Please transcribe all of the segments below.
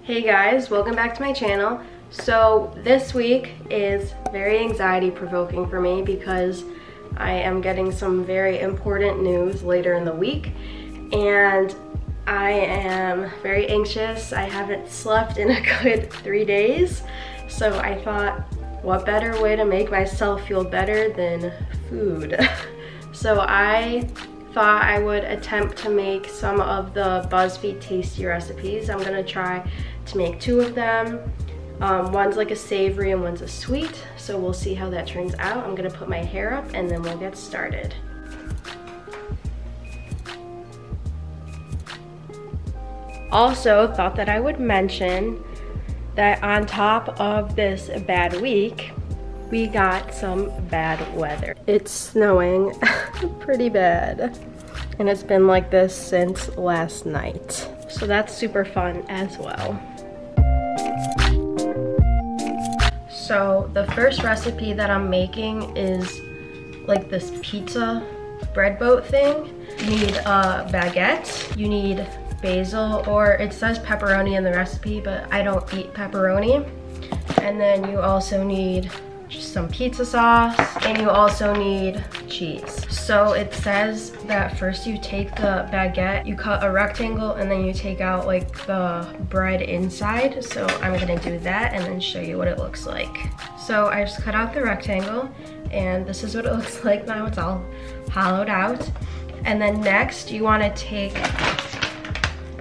Hey guys, welcome back to my channel. So this week is very anxiety provoking for me because I am getting some very important news later in the week and I am very anxious. I haven't slept in a good 3 days, so I thought what better way to make myself feel better than food. So I thought I would attempt to make some of the Buzzfeed tasty recipes. I'm gonna try to make 2 of them. One's like a savory and one's a sweet, so we'll see how that turns out. I'm gonna put my hair up and then we'll get started. Also thought that I would mention that on top of this bad week, we got some bad weather. It's snowing pretty bad, and it's been like this since last night. So that's super fun as well. So the first recipe that I'm making is like this pizza bread boat thing. You need a baguette, you need basil, or it says pepperoni in the recipe, but I don't eat pepperoni. And then you also need just some pizza sauce, and you also need cheese. So it says that first you take the baguette, you cut a rectangle, and then you take out like the bread inside. So I'm gonna do that and then show you what it looks like. So I just cut out the rectangle, and this is what it looks like now. It's all hollowed out. And then next you wanna take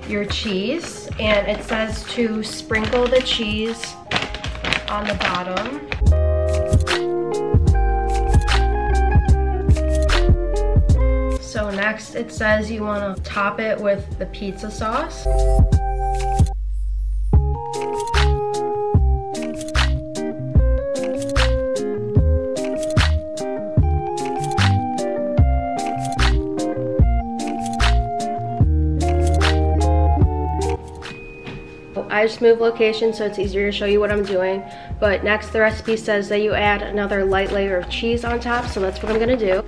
your cheese, and it says to sprinkle the cheese on the bottom. So next it says you want to top it with the pizza sauce. I just moved location so it's easier to show you what I'm doing. But next the recipe says that you add another light layer of cheese on top, so that's what I'm gonna do.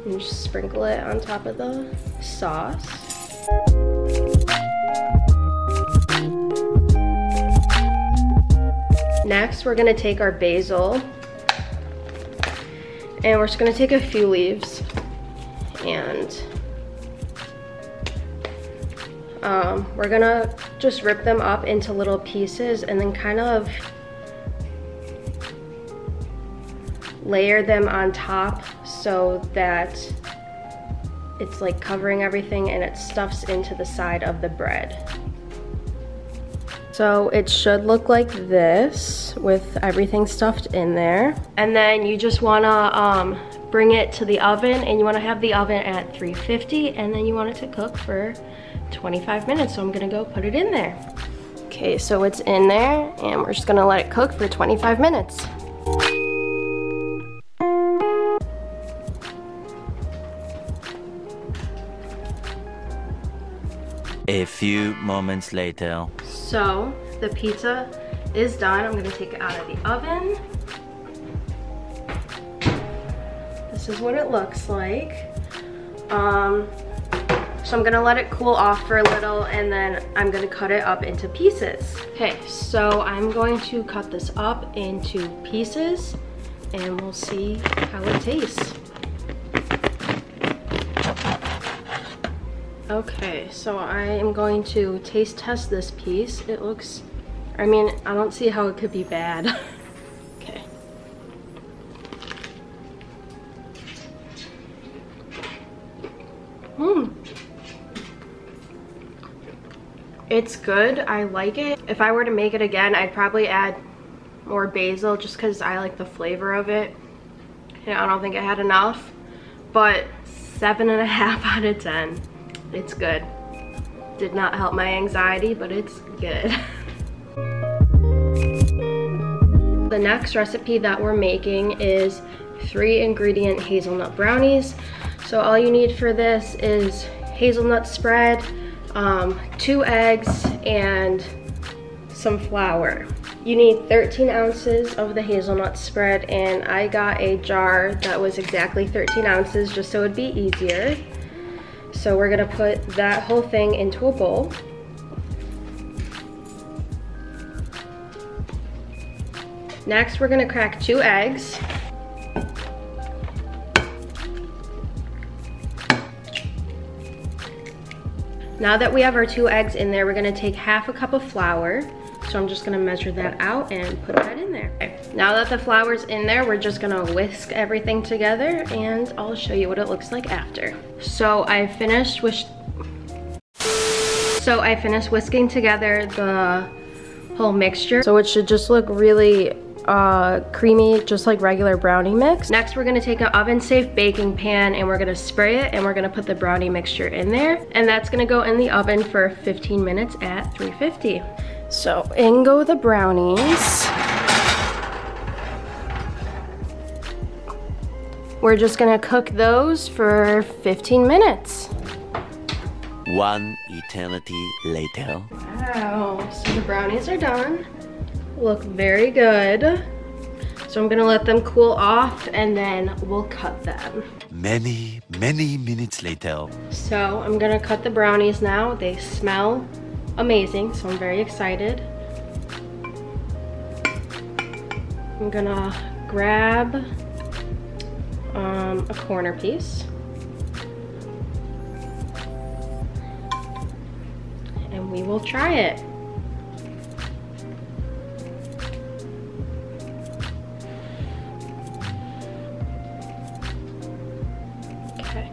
And just sprinkle it on top of the sauce. Next we're gonna take our basil, and we're just gonna take a few leaves and we're gonna just rip them up into little pieces and then kind of layer them on top so that it's like covering everything and it stuffs into the side of the bread. So it should look like this with everything stuffed in there. And then you just wanna bring it to the oven, and you wanna have the oven at 350, and then you want it to cook for 25 minutes. So I'm gonna go put it in there. Okay, so it's in there, and we're just gonna let it cook for 25 minutes. A few moments later. So the pizza is done. I'm gonna take it out of the oven. This is what it looks like. So I'm gonna let it cool off for a little, and then I'm gonna cut it up into pieces. Okay, so I'm going to cut this up into pieces, and we'll see how it tastes. Okay, so I am going to taste test this piece. It looks, I mean, I don't see how it could be bad. Okay. It's good, I like it. If I were to make it again, I'd probably add more basil just because I like the flavor of it. You know, I don't think I had enough, but 7.5 out of 10. It's good. Did not help my anxiety, but it's good. The next recipe that we're making is 3-ingredient hazelnut brownies. So all you need for this is hazelnut spread, 2 eggs, and some flour. You need 13 ounces of the hazelnut spread, and I got a jar that was exactly 13 ounces just so it'd be easier. So we're gonna put that whole thing into a bowl. Next, we're gonna crack 2 eggs. Now that we have our 2 eggs in there, we're gonna take half a cup of flour. So I'm just gonna measure that out and put that in there. Okay. Now that the flour's in there, we're just gonna whisk everything together and I'll show you what it looks like after. So I finished whisking together the whole mixture. So it should just look really creamy, just like regular brownie mix. Next, we're gonna take an oven-safe baking pan and we're gonna spray it and we're gonna put the brownie mixture in there. And that's gonna go in the oven for 15 minutes at 350. So in go the brownies. We're just gonna cook those for 15 minutes. 1 eternity later. Wow, so the brownies are done. Look very good. So I'm gonna let them cool off and then we'll cut them. Many minutes later. So I'm gonna cut the brownies now. They smell amazing, so I'm very excited. I'm gonna grab a corner piece. And we will try it. Okay.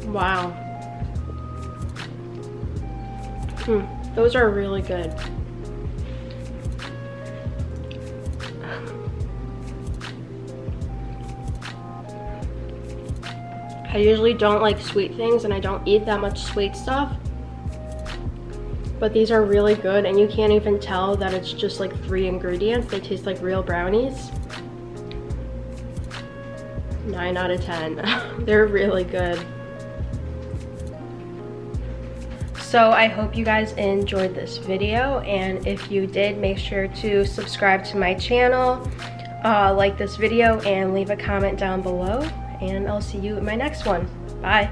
Wow. Those are really good. I usually don't like sweet things and I don't eat that much sweet stuff. But these are really good and you can't even tell that it's just like 3 ingredients. They taste like real brownies. 9 out of 10. They're really good. So I hope you guys enjoyed this video, and if you did, make sure to subscribe to my channel, like this video, and leave a comment down below, and I'll see you in my next one. Bye.